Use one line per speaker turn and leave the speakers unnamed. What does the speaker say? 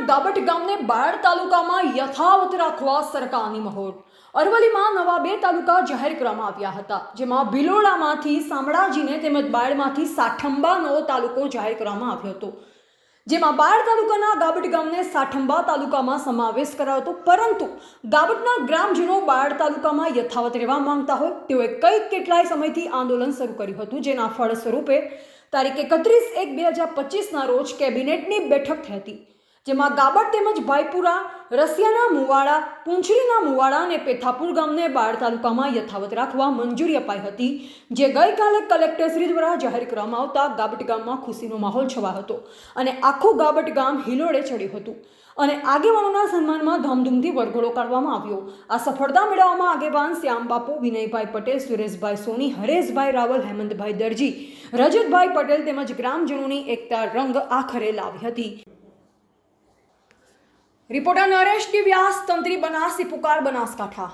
ગાબટ ગામને બાયડ તાલુકામાં યથાવત રાખવા સરકારની મહોર। અરવલ્લીમાં નવા 2 તાલુકા જાહેર કરવામાં આવ્યા હતા, જેમાં ભિલોડામાંથી શામળાજીને તેમજ બાયડમાંથી સાઠંબાનો તાલુકો જાહેર કરવામાં આવ્યો હતો, જેમાં બાયડ તાલુકાના ગાબટ ગામને સાઠંબા તાલુકામાં સમાવેશ કરાયો હતો। પરંતુ ગાબટના ગ્રામજનો બાયડ તાલુકામાં યથાવત રહેવા માંગતા હોય તેઓએ કેટલાય સમયથી આંદોલન શરૂ કર્યું હતું, જેના ફળ સ્વરૂપે તારીખ 31/1/2025ના રોજ કેબિનેટની બેઠક થઈ હતી, જેમાં ગાબટ તેમજ ભાઈપુરા, રસિયાના મુવાડા, પૂંછડીના મુવાડા અને પેથાપુર ગામને બાયડ તાલુકામાં યથાવત રાખવા મંજૂરી અપાઈ હતી, જે ગઈકાલે કલેક્ટરશ્રી દ્વારા જાહેર કરવામાં આવતા ગાબટ ગામમાં ખુશીનો માહોલ છવાયો હતો અને આખું ગાબટ ગામ હિલોળે ચડ્યું હતું અને આગેવાનોના સન્માનમાં ધામધૂમથી વરઘોડો કાઢવામાં આવ્યો। આ સફળતા મેળવવામાં આગેવાન શ્યામબાપુ, વિનયભાઈ પટેલ, સુરેશભાઈ સોની, હરેશભાઈ રાવલ, હેમંતભાઈ દરજી, રજતભાઈ પટેલ તેમજ ગ્રામજનોની એકતા રંગ આખરે લાવી હતી। રિપોર્ટર નરેશ ટી વ્યાસ, તંત્રી બનાસથી પુકાર, બનાસકાંઠા।